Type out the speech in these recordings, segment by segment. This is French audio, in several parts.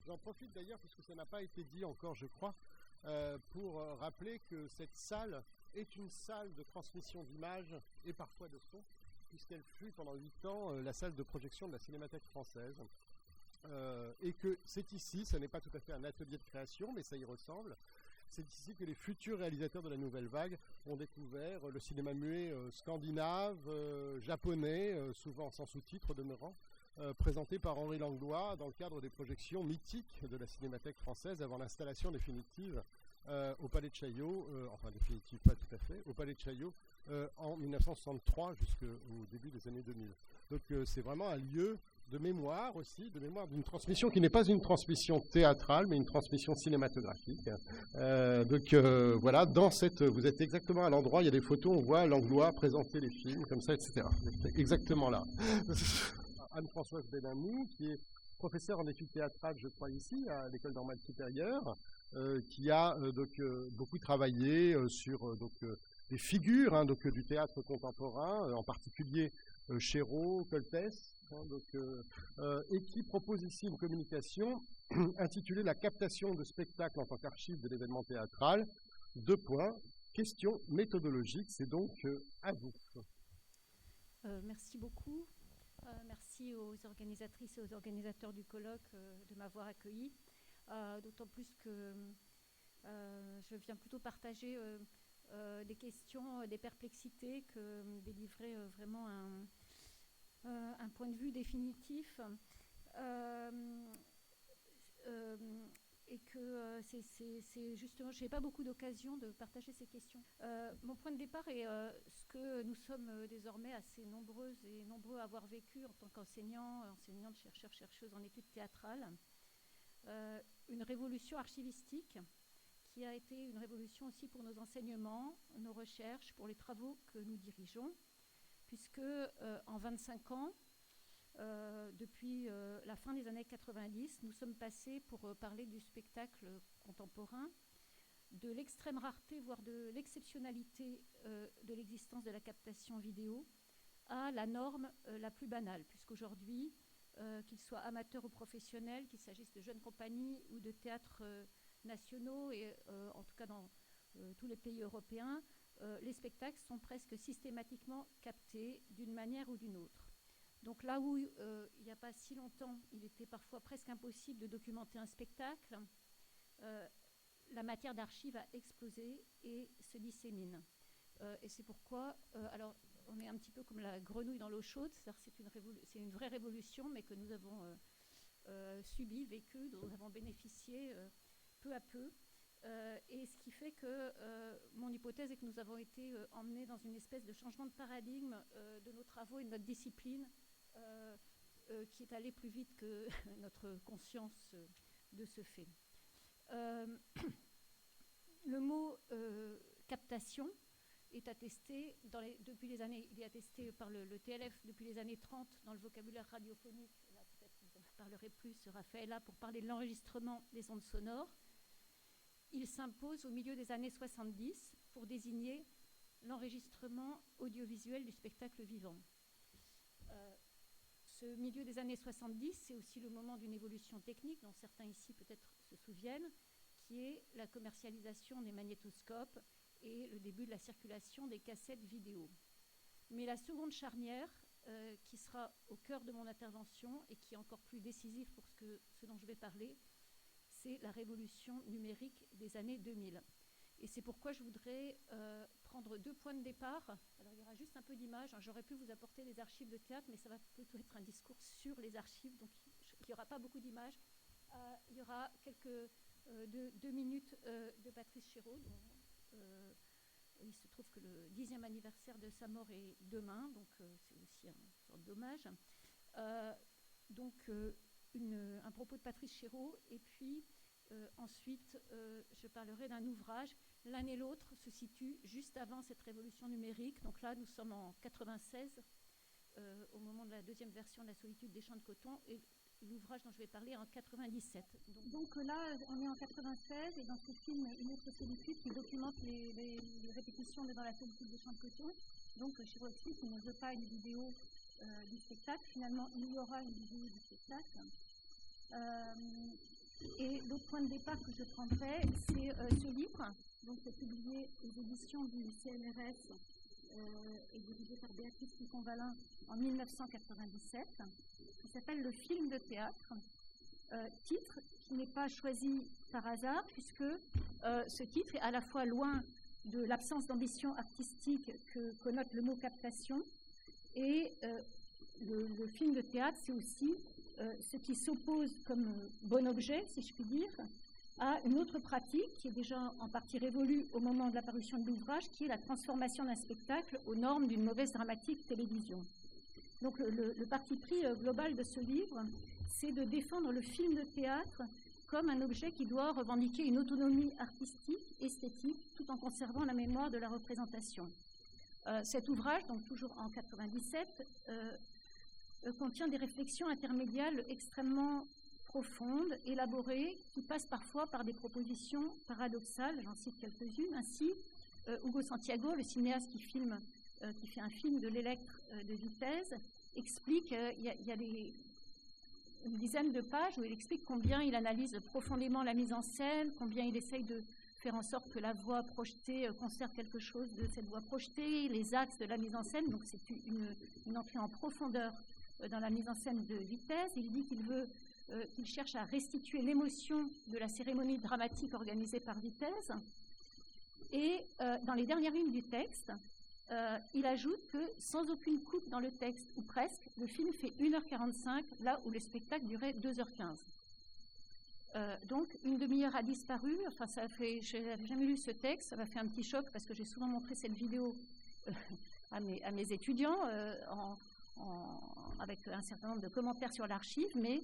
J'en profite d'ailleurs, puisque ça n'a pas été dit encore, je crois, pour rappeler que cette salle est une salle de transmission d'images et parfois de son, puisqu'elle fut pendant 8 ans la salle de projection de la Cinémathèque française. Et que c'est ici, ça n'est pas tout à fait un atelier de création, mais ça y ressemble. C'est ici que les futurs réalisateurs de la Nouvelle Vague ont découvert le cinéma muet scandinave, japonais, souvent sans sous-titres demeurant, présenté par Henri Langlois dans le cadre des projections mythiques de la Cinémathèque française avant l'installation définitive au Palais de Chaillot, enfin définitive pas tout à fait, au Palais de Chaillot en 1963 jusqu'au début des années 2000. Donc c'est vraiment un lieu de mémoire aussi, de mémoire d'une transmission qui n'est pas une transmission théâtrale, mais une transmission cinématographique. Voilà, dans cette, vous êtes exactement à l'endroit, il y a des photos, on voit Langlois présenter les films, comme ça, etc. Exactement là. Anne-Françoise Benamou, qui est professeure en études théâtrales, je crois, ici, à l'École normale supérieure, qui a beaucoup travaillé sur des figures du théâtre contemporain, en particulier Chéreau, Coltès, et qui propose ici une communication intitulée « La captation de spectacles en tant qu'archive de l'événement théâtral ». 2 points. Question méthodologique, c'est donc à vous. Merci beaucoup. Merci aux organisatrices et aux organisateurs du colloque de m'avoir accueilli. D'autant plus que je viens plutôt partager des questions, des perplexités que délivrer vraiment un point de vue définitif. Et que c'est justement, je n'ai pas beaucoup d'occasion de partager ces questions. Mon point de départ est ce que nous sommes désormais assez nombreuses et nombreux à avoir vécu en tant qu'enseignantes, chercheurs, chercheuses en études théâtrales. Une révolution archivistique qui a été une révolution aussi pour nos enseignements, nos recherches, pour les travaux que nous dirigeons, puisque en 25 ans, depuis la fin des années 90, nous sommes passés, pour parler du spectacle contemporain, de l'extrême rareté, voire de l'exceptionnalité de l'existence de la captation vidéo, à la norme la plus banale, puisqu'aujourd'hui, qu'ils soient amateurs ou professionnels, qu'il s'agisse de jeunes compagnies ou de théâtres nationaux, et en tout cas dans tous les pays européens, les spectacles sont presque systématiquement captés d'une manière ou d'une autre. Donc là où il n'y a pas si longtemps, il était parfois presque impossible de documenter un spectacle, la matière d'archives a explosé et se dissémine. Et c'est pourquoi, alors on est un petit peu comme la grenouille dans l'eau chaude, c'est une vraie révolution, mais que nous avons subie, vécue, dont nous avons bénéficié peu à peu. Et ce qui fait que mon hypothèse est que nous avons été emmenés dans une espèce de changement de paradigme de nos travaux et de notre discipline, qui est allé plus vite que notre conscience de ce fait. Le mot captation est attesté depuis les années, il est attesté par le TLF depuis les années 30 dans le vocabulaire radiophonique. Là, peut-être vous en parlerez plus, Raphaël, pour parler de l'enregistrement des ondes sonores. Il s'impose au milieu des années 70 pour désigner l'enregistrement audiovisuel du spectacle vivant. Ce milieu des années 70, c'est aussi le moment d'une évolution technique dont certains ici peut-être se souviennent, qui est la commercialisation des magnétoscopes et le début de la circulation des cassettes vidéo. Mais la seconde charnière, qui sera au cœur de mon intervention et qui est encore plus décisive pour ce dont je vais parler, c'est la révolution numérique des années 2000. Et c'est pourquoi je voudrais prendre 2 points de départ. Alors il y aura juste un peu d'images, hein. J'aurais pu vous apporter des archives de théâtre, mais ça va plutôt être un discours sur les archives, donc il n'y aura pas beaucoup d'images. Il y aura quelques 2 minutes de Patrice Chéreau, dont il se trouve que le 10e anniversaire de sa mort est demain, donc c'est aussi une sorte d'hommage. Un propos de Patrice Chéreau, et puis ensuite je parlerai d'un ouvrage. L'un et l'autre se situent juste avant cette révolution numérique. Donc là, nous sommes en 96, au moment de la 2e version de La solitude des champs de coton, et l'ouvrage dont je vais parler en 97. Donc là, on est en 96, et dans ce film, Une autre solitude, qui documente les répétitions de Dans la solitude des champs de coton. Donc Chéreau explique qu'il ne veut pas une vidéo du spectacle. Finalement, il y aura une vidéo du spectacle. Et l'autre point de départ que je prendrai, c'est ce livre, donc publié aux éditions du CNRS et dirigé par Béatrice Picon-Valin en 1997, qui s'appelle « Le film de théâtre ». Titre qui n'est pas choisi par hasard, puisque ce titre est à la fois loin de l'absence d'ambition artistique que connote le mot captation, et le film de théâtre, c'est aussi ce qui s'oppose comme bon objet, si je puis dire, à une autre pratique qui est déjà en partie révolue au moment de l'apparition de l'ouvrage, qui est la transformation d'un spectacle aux normes d'une mauvaise dramatique télévision. Donc le parti pris global de ce livre, c'est de défendre le film de théâtre comme un objet qui doit revendiquer une autonomie artistique, esthétique, tout en conservant la mémoire de la représentation. Cet ouvrage, donc toujours en 1997, contient des réflexions intermédiaires extrêmement profondes, élaborées, qui passent parfois par des propositions paradoxales, j'en cite quelques-unes. Ainsi, Hugo Santiago, le cinéaste qui fait un film de l'Électre de Vitesse, explique, il y a une dizaine de pages où il explique combien il analyse profondément la mise en scène, combien il essaye de faire en sorte que la voix projetée conserve quelque chose de cette voix projetée, les axes de la mise en scène. Donc c'est une entrée en profondeur dans la mise en scène de Vitesse. Il dit qu'il cherche à restituer l'émotion de la cérémonie dramatique organisée par Vitesse. Et dans les dernières lignes du texte, il ajoute que sans aucune coupe dans le texte, ou presque, le film fait 1h45, là où le spectacle durait 2h15. Donc, une demi-heure a disparu. Enfin, je n'avais jamais lu ce texte, ça m'a fait un petit choc parce que j'ai souvent montré cette vidéo à mes étudiants avec un certain nombre de commentaires sur l'archive, mais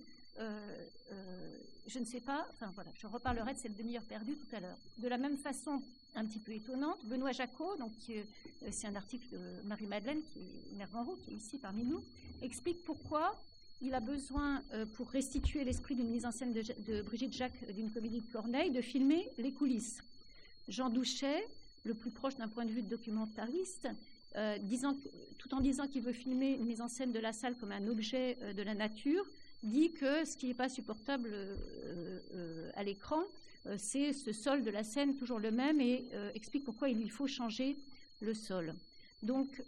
je ne sais pas, enfin voilà, je reparlerai de cette demi-heure perdue tout à l'heure. De la même façon, un petit peu étonnante, Benoît Jacot, donc c'est un article de Marie-Madeleine Nervanroux, qui est ici parmi nous, explique pourquoi il a besoin, pour restituer l'esprit d'une mise en scène de Brigitte Jacques d'une comédie de Corneille, de filmer les coulisses. Jean Douchet, le plus proche d'un point de vue de documentariste, tout en disant qu'il veut filmer une mise en scène de la salle comme un objet de la nature, dit que ce qui n'est pas supportable à l'écran, c'est ce sol de la scène toujours le même, et explique pourquoi il lui faut changer le sol. Donc,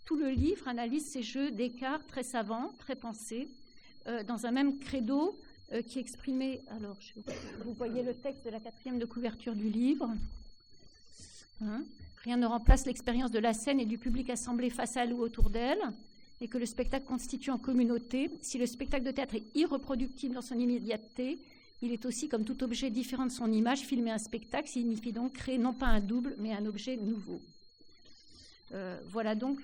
tout le livre analyse ces jeux d'écart très savants, très pensés, dans un même credo qui est exprimé. Alors, vous voyez le texte de la 4e de couverture du livre. Rien ne remplace l'expérience de la scène et du public assemblé face à elle ou autour d'elle, et que le spectacle constitue en communauté. Si le spectacle de théâtre est irreproductible dans son immédiateté, il est aussi, comme tout objet différent de son image, filmer un spectacle signifie donc créer non pas un double, mais un objet nouveau. Voilà donc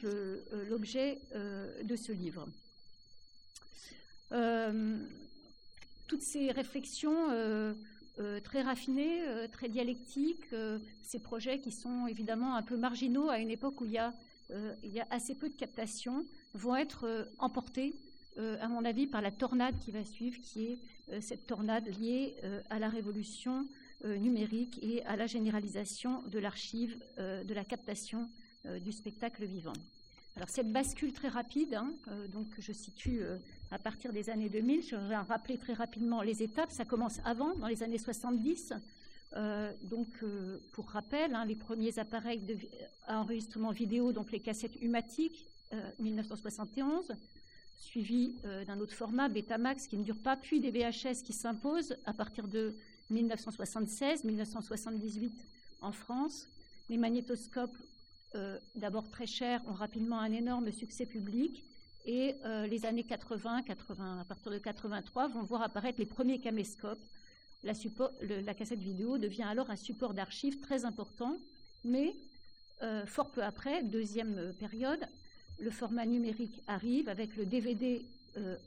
l'objet de ce livre. Toutes ces réflexions très raffinées, très dialectiques, ces projets qui sont évidemment un peu marginaux à une époque où il y a assez peu de captation, vont être emportés, à mon avis, par la tornade qui va suivre, qui est cette tornade liée à la révolution numérique et à la généralisation de l'archive, de la captation du spectacle vivant. Alors cette bascule très rapide, donc je situe à partir des années 2000, je vais rappeler très rapidement les étapes. Ça commence avant, dans les années 70. Pour rappel, les premiers appareils à enregistrement vidéo, donc les cassettes Humatic, 1971, suivi d'un autre format, Betamax, qui ne dure pas, puis des VHS qui s'imposent à partir de 1976, 1978 en France. Les magnétoscopes, d'abord très chers, ont rapidement un énorme succès public, et les années 80, à partir de 83, vont voir apparaître les premiers caméscopes. La cassette vidéo devient alors un support d'archives très important, mais fort peu après, deuxième période, le format numérique arrive avec le DVD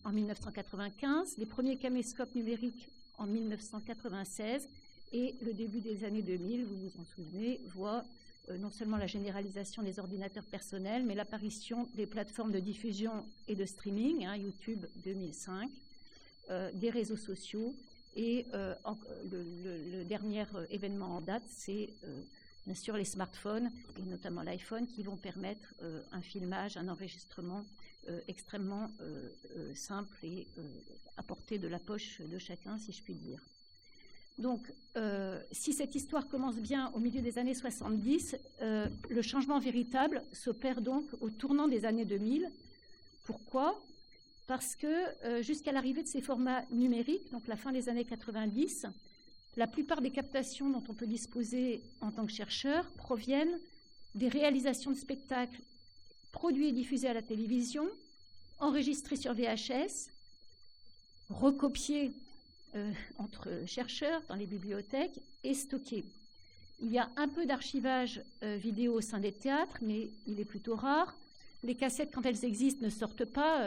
en 1995, les premiers caméscopes numériques en 1996, et le début des années 2000, vous vous en souvenez, voit non seulement la généralisation des ordinateurs personnels, mais l'apparition des plateformes de diffusion et de streaming, YouTube 2005, des réseaux sociaux, et le dernier événement en date, c'est bien sûr les smartphones, et notamment l'iPhone, qui vont permettre un filmage, un enregistrement extrêmement simple et à portée de la poche de chacun, si je puis dire. Donc, si cette histoire commence bien au milieu des années 70, le changement véritable s'opère donc au tournant des années 2000. Pourquoi ? Parce que jusqu'à l'arrivée de ces formats numériques, donc la fin des années 90, la plupart des captations dont on peut disposer en tant que chercheur proviennent des réalisations de spectacles produits et diffusés à la télévision, enregistrés sur VHS, recopiés entre chercheurs dans les bibliothèques et stockés. Il y a un peu d'archivage vidéo au sein des théâtres, mais il est plutôt rare. Les cassettes, quand elles existent, ne sortent pas.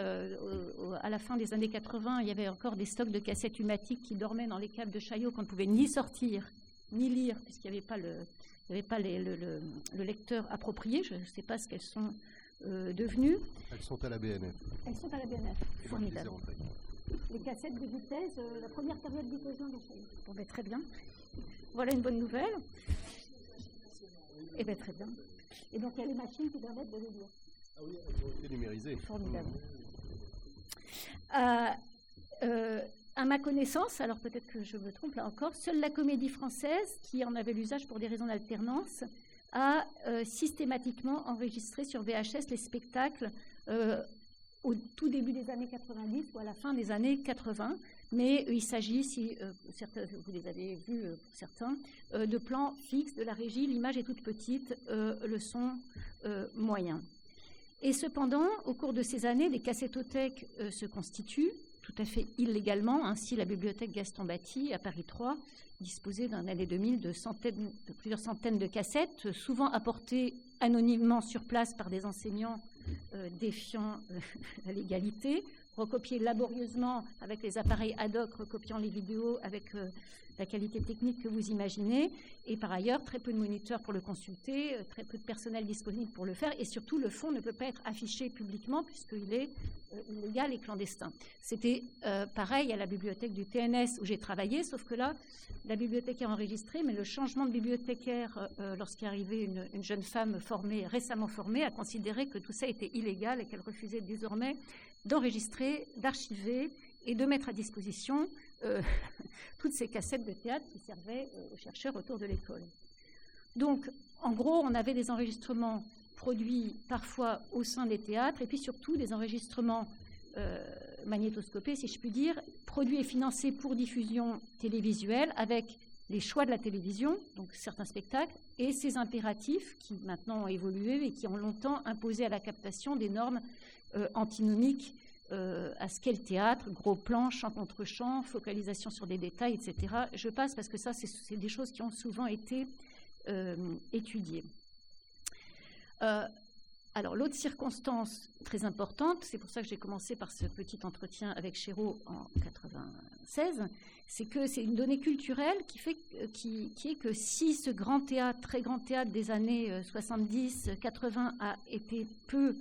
À la fin des années 80, il y avait encore des stocks de cassettes humatiques qui dormaient dans les caves de Chaillot qu'on ne pouvait ni sortir, ni lire, puisqu'il n'y avait pas le lecteur approprié. Je ne sais pas ce qu'elles sont devenues. Elles sont à la BNF. Elles sont à la BNF. Formidable. Les cassettes de vitesse, la première période d'hyposion de Chaillot. Bon, ben, très bien. Voilà une bonne nouvelle. Eh bien, très bien. Et donc, il y a les machines qui permettent de les lire. Ah oui, elles ont été numérisées. Formidable. À ma connaissance, alors peut-être que je me trompe là encore, seule la Comédie Française, qui en avait l'usage pour des raisons d'alternance, a systématiquement enregistré sur VHS les spectacles au tout début des années 90 ou à la fin des années 80. Mais il s'agit, si vous les avez vus pour certains, de plans fixes de la régie. L'image est toute petite, le son moyen. Et cependant, au cours de ces années, des cassettothèques se constituent, tout à fait illégalement. Ainsi, la bibliothèque Gaston Batty, à Paris 3, disposait dans l'année 2000 de plusieurs centaines de cassettes, souvent apportées anonymement sur place par des enseignants défiant la légalité, recopiées laborieusement avec les appareils ad hoc, recopiant les vidéos avec la qualité technique que vous imaginez, et par ailleurs, très peu de moniteurs pour le consulter, très peu de personnel disponible pour le faire, et surtout, le fond ne peut pas être affiché publiquement puisqu'il est illégal et clandestin. C'était pareil à la bibliothèque du TNS où j'ai travaillé, sauf que là, la bibliothécaire enregistrée, mais le changement de bibliothécaire, lorsqu'est arrivée une jeune femme récemment formée, a considéré que tout ça était illégal et qu'elle refusait désormais d'enregistrer, d'archiver et de mettre à disposition toutes ces cassettes de théâtre qui servaient aux chercheurs autour de l'école. Donc, en gros, on avait des enregistrements produits parfois au sein des théâtres et puis surtout des enregistrements magnétoscopés, si je puis dire, produits et financés pour diffusion télévisuelle avec les choix de la télévision, donc certains spectacles, et ces impératifs qui maintenant ont évolué et qui ont longtemps imposé à la captation des normes antinomiques à ce qu'est le théâtre, gros plans, chant contre chant, focalisation sur des détails, etc. Je passe parce que ça, c'est des choses qui ont souvent été étudiées. Alors, l'autre circonstance très importante, c'est pour ça que j'ai commencé par ce petit entretien avec Chéreau en 1996, c'est que c'est une donnée culturelle qui est que si ce grand théâtre, très grand théâtre des années 70-80 a été peu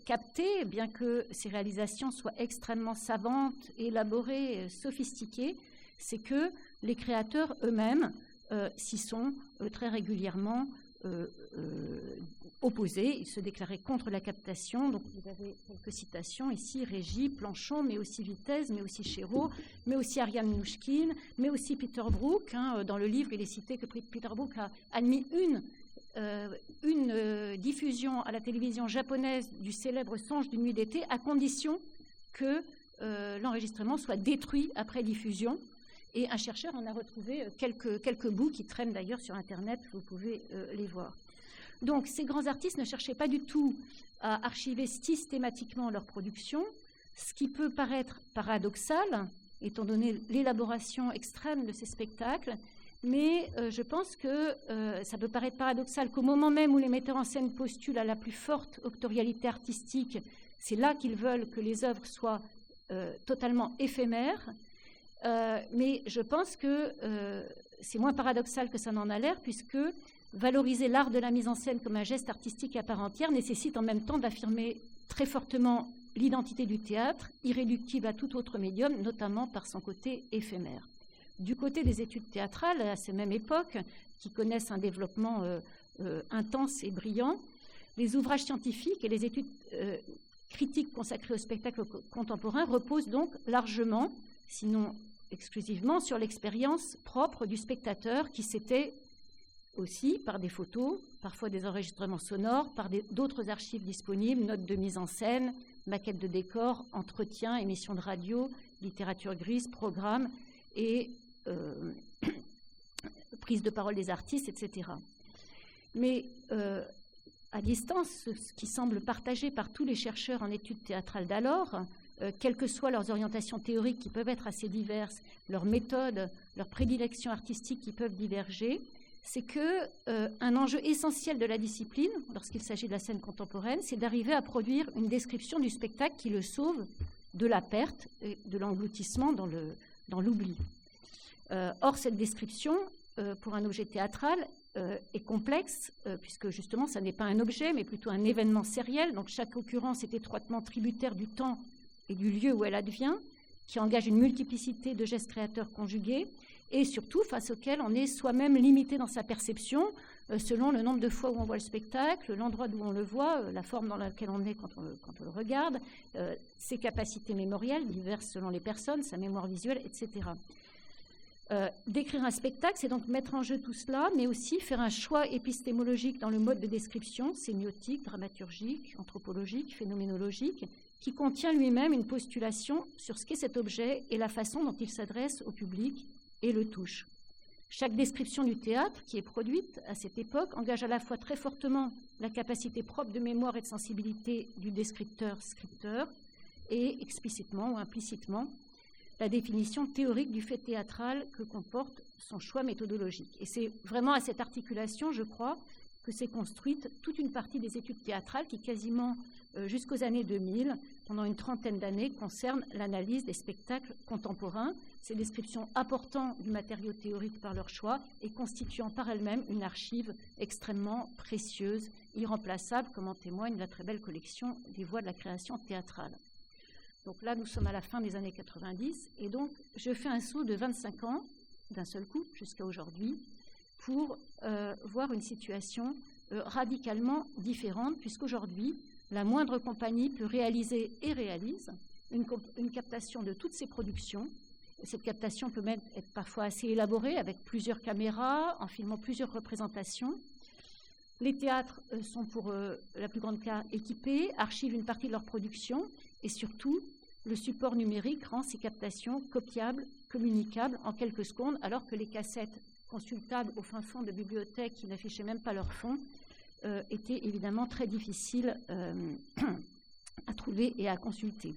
capté, bien que ces réalisations soient extrêmement savantes, élaborées, sophistiquées, c'est que les créateurs eux-mêmes s'y sont très régulièrement opposés. Ils se déclaraient contre la captation. Donc vous avez quelques citations ici, Régis, Planchon, mais aussi Vitesse, mais aussi Chéreau, mais aussi Ariane Mnouchkine, mais aussi Peter Brook. Dans le livre, il est cité que Peter Brook a admis une diffusion à la télévision japonaise du célèbre Songe d'une nuit d'été, à condition que l'enregistrement soit détruit après diffusion. Et un chercheur en a retrouvé quelques bouts qui traînent d'ailleurs sur Internet, vous pouvez les voir. Donc ces grands artistes ne cherchaient pas du tout à archiver systématiquement leur production, ce qui peut paraître paradoxal, étant donné l'élaboration extrême de ces spectacles, mais je pense que ça peut paraître paradoxal qu'au moment même où les metteurs en scène postulent à la plus forte octorialité artistique, c'est là qu'ils veulent que les œuvres soient totalement éphémères. Mais je pense que c'est moins paradoxal que ça n'en a l'air, puisque valoriser l'art de la mise en scène comme un geste artistique à part entière nécessite en même temps d'affirmer très fortement l'identité du théâtre, irréductible à tout autre médium, notamment par son côté éphémère. Du côté des études théâtrales, à ces mêmes époques, qui connaissent un développement intense et brillant, les ouvrages scientifiques et les études critiques consacrées au spectacle contemporain reposent donc largement, sinon exclusivement, sur l'expérience propre du spectateur qui s'était aussi, par des photos, parfois des enregistrements sonores, par d'autres archives disponibles, notes de mise en scène, maquettes de décors, entretiens, émissions de radio, littérature grise, programmes et prise de parole des artistes, etc. Mais à distance, ce qui semble partagé par tous les chercheurs en études théâtrales d'alors, quelles que soient leurs orientations théoriques qui peuvent être assez diverses, leurs méthodes, leurs prédilections artistiques qui peuvent diverger, c'est qu'un enjeu essentiel de la discipline, lorsqu'il s'agit de la scène contemporaine, c'est d'arriver à produire une description du spectacle qui le sauve de la perte et de l'engloutissement dans l'oubli. Or, cette description, pour un objet théâtral, est complexe, puisque justement, ça n'est pas un objet, mais plutôt un événement sériel. Donc, chaque occurrence est étroitement tributaire du temps et du lieu où elle advient, qui engage une multiplicité de gestes créateurs conjugués, et surtout face auquel on est soi-même limité dans sa perception, selon le nombre de fois où on voit le spectacle, l'endroit d'où on le voit, la forme dans laquelle on est quand on le regarde, ses capacités mémorielles diverses selon les personnes, sa mémoire visuelle, etc. Décrire un spectacle, c'est donc mettre en jeu tout cela, mais aussi faire un choix épistémologique dans le mode de description, sémiotique, dramaturgique, anthropologique, phénoménologique, qui contient lui-même une postulation sur ce qu'est cet objet et la façon dont il s'adresse au public et le touche. Chaque description du théâtre qui est produite à cette époque engage à la fois très fortement la capacité propre de mémoire et de sensibilité du descripteur-scripteur et explicitement ou implicitement la définition théorique du fait théâtral que comporte son choix méthodologique. Et c'est vraiment à cette articulation, je crois, que s'est construite toute une partie des études théâtrales qui, quasiment jusqu'aux années 2000, pendant une trentaine d'années, concernent l'analyse des spectacles contemporains, ces descriptions apportant du matériau théorique par leur choix et constituant par elles-mêmes une archive extrêmement précieuse, irremplaçable, comme en témoigne la très belle collection des voix de la création théâtrale. Donc là, nous sommes à la fin des années 90, et donc je fais un saut de 25 ans, d'un seul coup, jusqu'à aujourd'hui, pour voir une situation radicalement différente, puisqu'aujourd'hui, la moindre compagnie peut réaliser et réalise une captation de toutes ses productions. Cette captation peut même être parfois assez élaborée, avec plusieurs caméras, en filmant plusieurs représentations. Les théâtres sont pour la plus grande part équipés, archivent une partie de leur production, et surtout, le support numérique rend ces captations copiables, communicables en quelques secondes, alors que les cassettes consultables au fin fond de bibliothèques qui n'affichaient même pas leur fond étaient évidemment très difficiles à trouver et à consulter.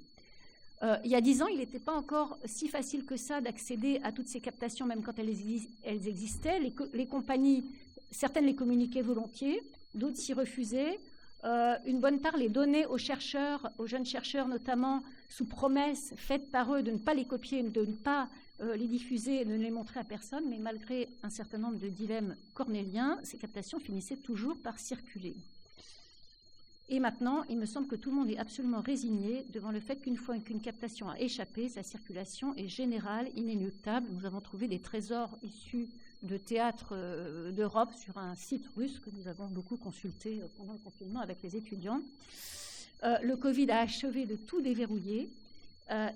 Il y a 10 ans, il n'était pas encore si facile que ça d'accéder à toutes ces captations, même quand elles existaient. Les compagnies, certaines les communiquaient volontiers, d'autres s'y refusaient. Une bonne part les donnaient aux chercheurs, aux jeunes chercheurs notamment, sous promesse faite par eux de ne pas les copier, de ne pas les diffuser, de ne les montrer à personne, mais malgré un certain nombre de dilemmes cornéliens, ces captations finissaient toujours par circuler. Et maintenant, il me semble que tout le monde est absolument résigné devant le fait qu'une fois qu'une captation a échappé, sa circulation est générale, inéluctable. Nous avons trouvé des trésors issus de théâtres d'Europe sur un site russe que nous avons beaucoup consulté pendant le confinement avec les étudiants. Le Covid a achevé de tout déverrouiller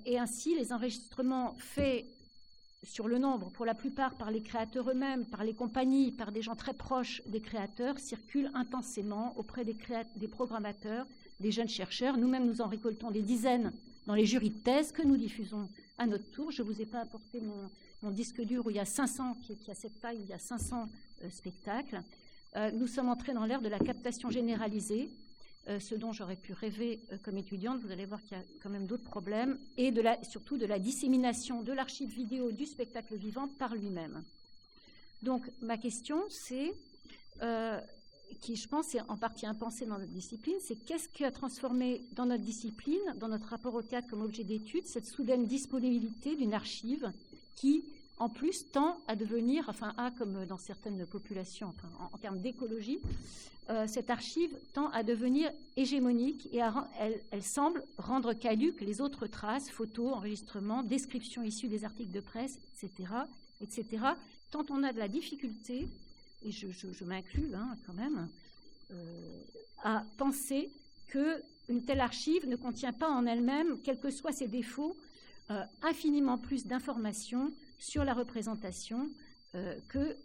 et ainsi les enregistrements faits sur le nombre, pour la plupart par les créateurs eux-mêmes, par les compagnies, par des gens très proches des créateurs, circulent intensément auprès des programmateurs, des jeunes chercheurs. Nous-mêmes, nous en récoltons des dizaines dans les jurys de thèse que nous diffusons à notre tour. Je ne vous ai pas apporté mon disque dur où il y a 500, qui a cette taille, où il y a 500 spectacles. Nous sommes entrés dans l'ère de la captation généralisée, ce dont j'aurais pu rêver comme étudiante. Vous allez voir qu'il y a quand même d'autres problèmes, et surtout de la dissémination de l'archive vidéo du spectacle vivant par lui-même. Donc ma question, c'est, qui je pense est en partie impensée dans notre discipline, c'est qu'est-ce qui a transformé dans notre discipline, dans notre rapport au théâtre comme objet d'étude, cette soudaine disponibilité d'une archive qui, en plus, tend à devenir, comme dans certaines populations, en termes d'écologie, cette archive tend à devenir hégémonique et elle semble rendre caduques les autres traces, photos, enregistrements, descriptions issues des articles de presse, etc., etc. Tant on a de la difficulté, et je m'inclus quand même, à penser qu'une telle archive ne contient pas en elle-même, quels que soient ses défauts, infiniment plus d'informations sur la représentation que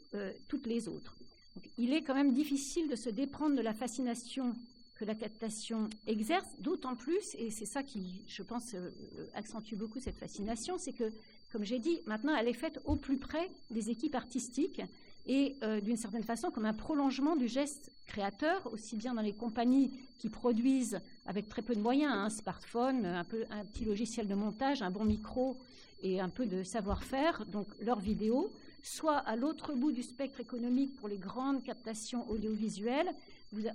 toutes les autres. Donc, il est quand même difficile de se déprendre de la fascination que la captation exerce, d'autant plus, et c'est ça qui, je pense, accentue beaucoup cette fascination, c'est que, comme j'ai dit, maintenant elle est faite au plus près des équipes artistiques et d'une certaine façon comme un prolongement du geste créateur, aussi bien dans les compagnies qui produisent avec très peu de moyens, un smartphone, un petit logiciel de montage, un bon micro et un peu de savoir-faire, donc leurs vidéos, soit à l'autre bout du spectre économique pour les grandes captations audiovisuelles.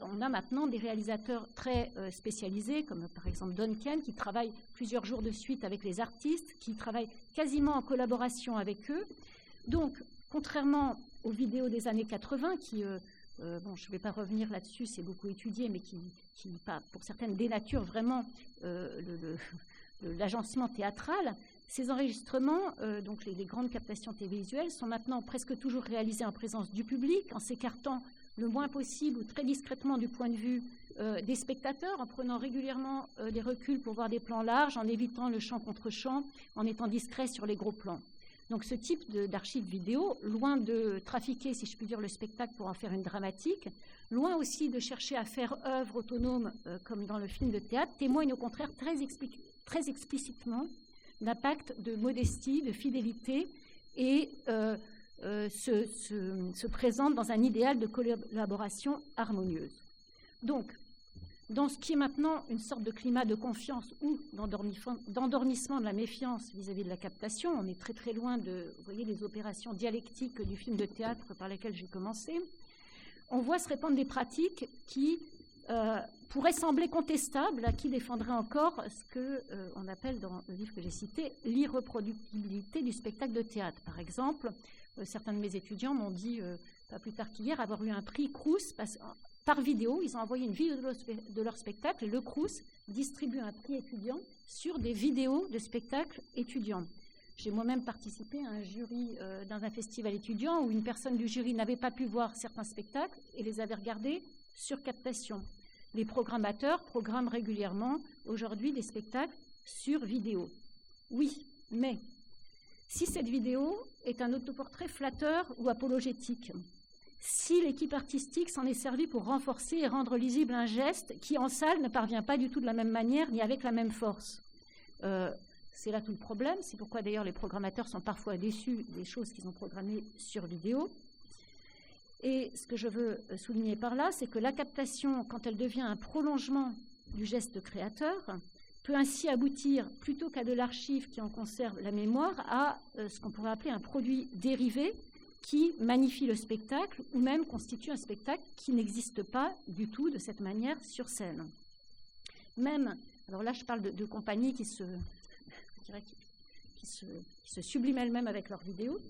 On a maintenant des réalisateurs très spécialisés, comme par exemple Duncan, qui travaille plusieurs jours de suite avec les artistes, qui travaille quasiment en collaboration avec eux. Donc, contrairement aux vidéos des années 80, qui, je ne vais pas revenir là-dessus, c'est beaucoup étudié, mais qui pour certaines, dénaturent vraiment l'agencement théâtral, ces enregistrements, donc les grandes captations télévisuelles, sont maintenant presque toujours réalisés en présence du public, en s'écartant le moins possible ou très discrètement du point de vue des spectateurs, en prenant régulièrement des reculs pour voir des plans larges, en évitant le champ contre champ, en étant discret sur les gros plans. Donc ce type d'archives vidéo, loin de trafiquer, si je puis dire, le spectacle pour en faire une dramatique, loin aussi de chercher à faire œuvre autonome comme dans le film de théâtre, témoigne au contraire très explicitement d'un pacte de modestie, de fidélité et se présente dans un idéal de collaboration harmonieuse. Donc, dans ce qui est maintenant une sorte de climat de confiance ou d'endormissement de la méfiance vis-à-vis de la captation, on est très très loin de, vous voyez, les opérations dialectiques du film de théâtre par lesquelles j'ai commencé, on voit se répandre des pratiques qui pourraient sembler contestables, à qui défendrait encore ce qu'on appelle dans le livre que j'ai cité l'irreproductibilité du spectacle de théâtre. Par exemple, certains de mes étudiants m'ont dit, pas plus tard qu'hier, avoir eu un prix Crous par vidéo. Ils ont envoyé une vidéo de leur spectacle et le Crous distribue un prix étudiant sur des vidéos de spectacles étudiants. J'ai moi-même participé à un jury dans un festival étudiant où une personne du jury n'avait pas pu voir certains spectacles et les avait regardés sur captation. Les programmateurs programment régulièrement aujourd'hui des spectacles sur vidéo. Oui, mais si cette vidéo est un autoportrait flatteur ou apologétique, si l'équipe artistique s'en est servie pour renforcer et rendre lisible un geste qui, en salle, ne parvient pas du tout de la même manière ni avec la même force, c'est là tout le problème. C'est pourquoi, d'ailleurs, les programmateurs sont parfois déçus des choses qu'ils ont programmées sur vidéo. Et ce que je veux souligner par là, c'est que la captation, quand elle devient un prolongement du geste créateur, peut ainsi aboutir, plutôt qu'à de l'archive qui en conserve la mémoire, à ce qu'on pourrait appeler un produit dérivé qui magnifie le spectacle ou même constitue un spectacle qui n'existe pas du tout de cette manière sur scène. Même, alors là je parle de compagnies qui se subliment elles-mêmes avec leurs vidéos,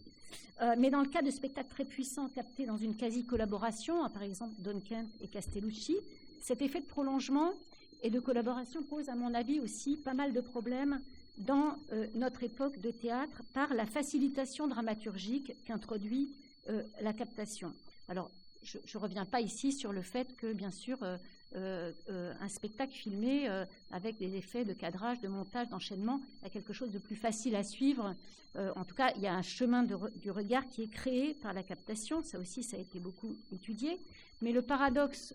mais dans le cas de spectacles très puissants captés dans une quasi-collaboration, par exemple Duncan et Castellucci, cet effet de prolongement et de collaboration pose, à mon avis, aussi pas mal de problèmes dans notre époque de théâtre par la facilitation dramaturgique qu'introduit la captation. Alors, je ne reviens pas ici sur le fait que, bien sûr, un spectacle filmé avec des effets de cadrage, de montage, d'enchaînement a quelque chose de plus facile à suivre. En tout cas, il y a un chemin du regard qui est créé par la captation. Ça aussi, ça a été beaucoup étudié. Mais le paradoxe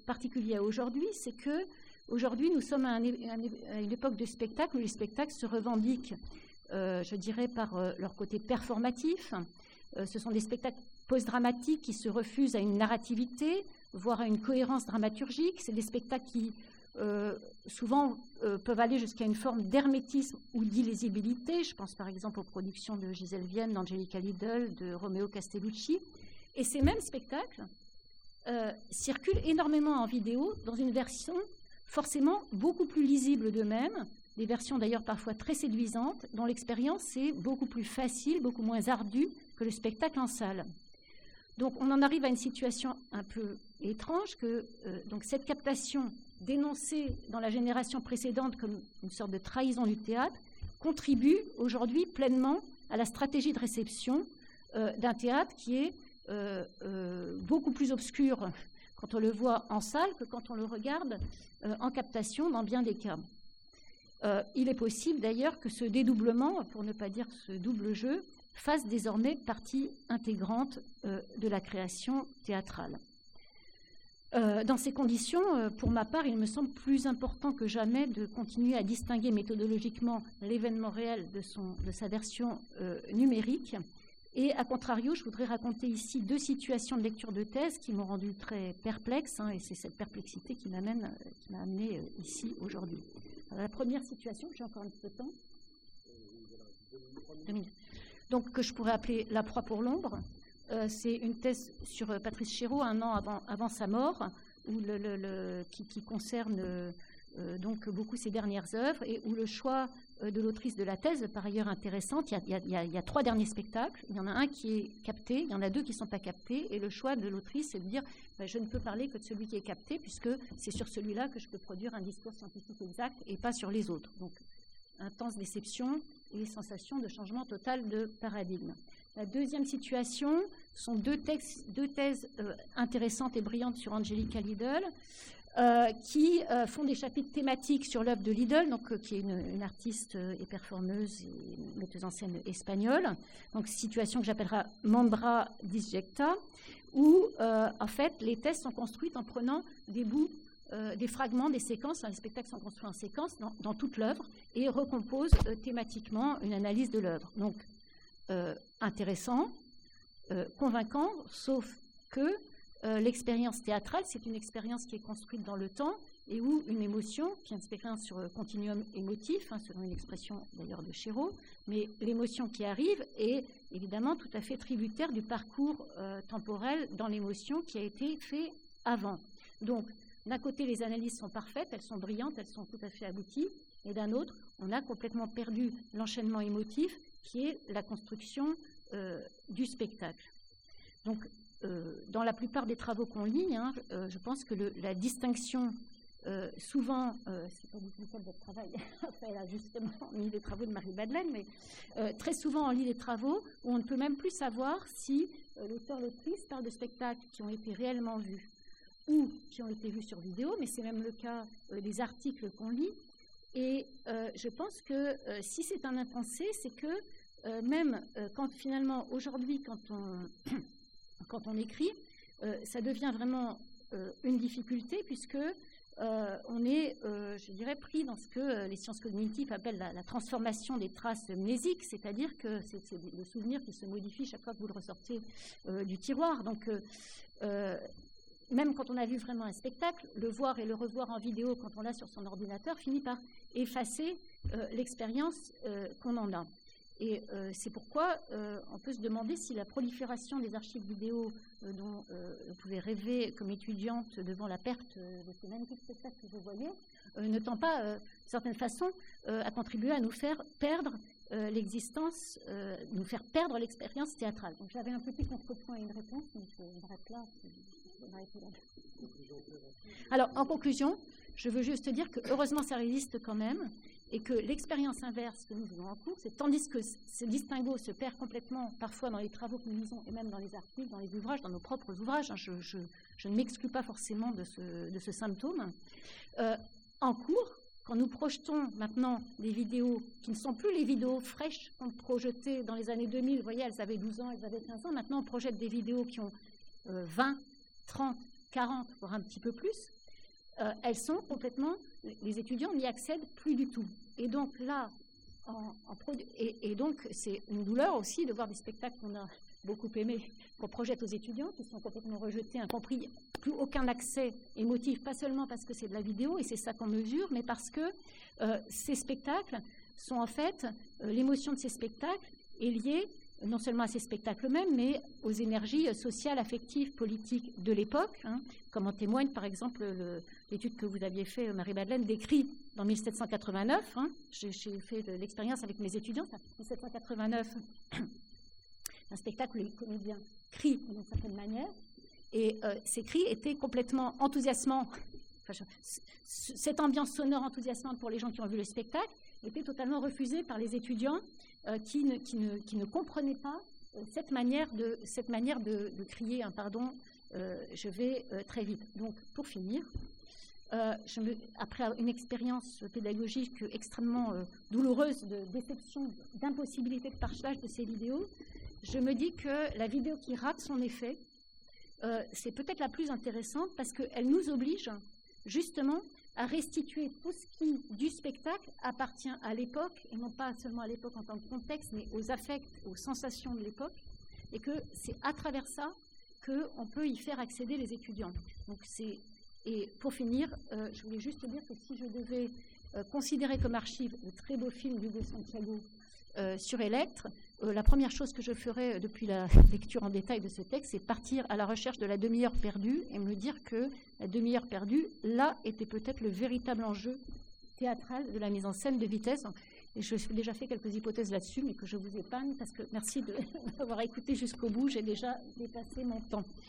particulier à aujourd'hui, c'est que aujourd'hui, nous sommes à une époque de spectacle où les spectacles se revendiquent, je dirais, par leur côté performatif. Ce sont des spectacles post-dramatiques qui se refusent à une narrativité, voire à une cohérence dramaturgique. C'est des spectacles qui, souvent, peuvent aller jusqu'à une forme d'hermétisme ou d'illisibilité. Je pense par exemple aux productions de Gisèle Vienne, d'Angelica Lidl, de Romeo Castellucci. Et ces mêmes spectacles circulent énormément en vidéo dans une version forcément beaucoup plus lisible d'eux-mêmes, des versions d'ailleurs parfois très séduisantes, dont l'expérience est beaucoup plus facile, beaucoup moins ardue que le spectacle en salle. Donc on en arrive à une situation un peu étrange que donc cette captation dénoncée dans la génération précédente comme une sorte de trahison du théâtre contribue aujourd'hui pleinement à la stratégie de réception d'un théâtre qui est beaucoup plus obscur quand on le voit en salle que quand on le regarde en captation dans bien des cas. Il est possible d'ailleurs que ce dédoublement, pour ne pas dire ce double jeu, fasse désormais partie intégrante de la création théâtrale. Dans ces conditions, pour ma part, il me semble plus important que jamais de continuer à distinguer méthodologiquement l'événement réel de sa version numérique. Et à contrario, je voudrais raconter ici 2 situations de lecture de thèse qui m'ont rendu très perplexe, et c'est cette perplexité qui m'a amené ici aujourd'hui. La première situation, j'ai encore un petit peu de temps. 2 minutes. Donc, que je pourrais appeler La proie pour l'ombre. C'est une thèse sur Patrice Chéreau, un an avant sa mort, qui concerne donc beaucoup ses dernières œuvres, et où le choix de l'autrice de la thèse, par ailleurs intéressante, il y a 3 derniers spectacles, il y en a un qui est capté, il y en a 2 qui ne sont pas captés, et le choix de l'autrice, c'est de dire je ne peux parler que de celui qui est capté, puisque c'est sur celui-là que je peux produire un discours scientifique exact, et pas sur les autres. Donc, intense déception et sensation de changement total de paradigme. La deuxième situation sont 2 thèses intéressantes et brillantes sur Angelika Lidl, qui font des chapitres thématiques sur l'œuvre de Lidl, donc, qui est une artiste et performeuse et metteuse en scène espagnole. Donc, situation que j'appellerai Mandra disjecta, où en fait les thèses sont construites en prenant des bouts, des fragments, des séquences. Les spectacles sont construits en séquences dans toute l'œuvre et recomposent thématiquement une analyse de l'œuvre. Donc, intéressant, convaincant, sauf que l'expérience théâtrale, c'est une expérience qui est construite dans le temps et où une émotion, qui est une expérience sur le continuum émotif, selon une expression d'ailleurs de Chéreau, mais l'émotion qui arrive est évidemment tout à fait tributaire du parcours temporel dans l'émotion qui a été fait avant. Donc, d'un côté, les analyses sont parfaites, elles sont brillantes, elles sont tout à fait abouties, et d'un autre, on a complètement perdu l'enchaînement émotif qui est la construction du spectacle. Donc, dans la plupart des travaux qu'on lit, je pense que la distinction, souvent, c'est pas du tout le votre travail, enfin, là, justement, on lit les travaux de Marie-Madeleine, mais très souvent on lit des travaux où on ne peut même plus savoir si l'auteur-l'autrice parle de spectacles qui ont été réellement vus ou qui ont été vus sur vidéo, mais c'est même le cas des articles qu'on lit. Et je pense que si c'est un impensé, c'est que même quand finalement, aujourd'hui, quand on écrit, ça devient vraiment une difficulté puisque on est, je dirais, pris dans ce que les sciences cognitives appellent la transformation des traces mnésiques, c'est-à-dire que c'est le souvenir qui se modifie chaque fois que vous le ressortez du tiroir. Donc, même quand on a vu vraiment un spectacle, le voir et le revoir en vidéo quand on l'a sur son ordinateur finit par effacer l'expérience qu'on en a. Et c'est pourquoi on peut se demander si la prolifération des archives vidéo dont vous pouvez rêver comme étudiante devant la perte de ces magnifiques spectacles que vous voyez, ne tend pas, d'une certaine façon, à contribuer à nous faire perdre l'existence, nous faire perdre l'expérience théâtrale. Donc j'avais un petit contrepoint et une réponse, mais je m'arrête là. Alors, en conclusion, je veux juste dire que heureusement ça existe quand même et que l'expérience inverse que nous faisons en cours, c'est tandis que ce distinguo se perd complètement parfois dans les travaux que nous lisons et même dans les articles, dans les ouvrages, dans nos propres ouvrages, je ne m'exclus pas forcément de ce symptôme. En cours, quand nous projetons maintenant des vidéos qui ne sont plus les vidéos fraîches qu'on projetait dans les années 2000, vous voyez, elles avaient 12 ans, elles avaient 15 ans, maintenant on projette des vidéos qui ont 20, 30, 40, voire un petit peu plus, elles sont complètement, les étudiants n'y accèdent plus du tout. Et donc là, et donc c'est une douleur aussi de voir des spectacles qu'on a beaucoup aimés, qu'on projette aux étudiants, qui sont complètement rejetés, incompris, plus aucun accès émotif, pas seulement parce que c'est de la vidéo, et c'est ça qu'on mesure, mais parce que ces spectacles sont en fait, l'émotion de ces spectacles est liée non seulement à ces spectacles eux-mêmes, mais aux énergies sociales, affectives, politiques de l'époque, comme en témoigne par exemple l'étude que vous aviez fait, Marie-Madeleine, décrit dans 1789. J'ai fait l'expérience avec mes étudiants, 1789, un spectacle où les comédiens crient d'une certaine manière, et ces cris étaient complètement enthousiasmants. Cette ambiance sonore enthousiasmante pour les gens qui ont vu le spectacle était totalement refusée par les étudiants qui ne comprenaient pas cette manière de crier un pardon, je vais très vite. Donc, pour finir, après une expérience pédagogique extrêmement douloureuse de déception, d'impossibilité de partage de ces vidéos, je me dis que la vidéo qui rate son effet, c'est peut-être la plus intéressante parce qu'elle nous oblige justement à restituer tout ce qui, du spectacle, appartient à l'époque, et non pas seulement à l'époque en tant que contexte, mais aux affects, aux sensations de l'époque, et que c'est à travers ça qu'on peut y faire accéder les étudiants. Donc et pour finir, je voulais juste dire que si je devais considérer comme archive le très beau film d'Hugo Santiago sur Electre, la première chose que je ferais depuis la lecture en détail de ce texte, c'est partir à la recherche de la demi-heure perdue et me dire que la demi-heure perdue, là, était peut-être le véritable enjeu théâtral de la mise en scène de Vitesse. Et je suis déjà fait quelques hypothèses là-dessus, mais que je vous épargne parce que merci de m'avoir écouté jusqu'au bout, j'ai déjà dépassé mon temps.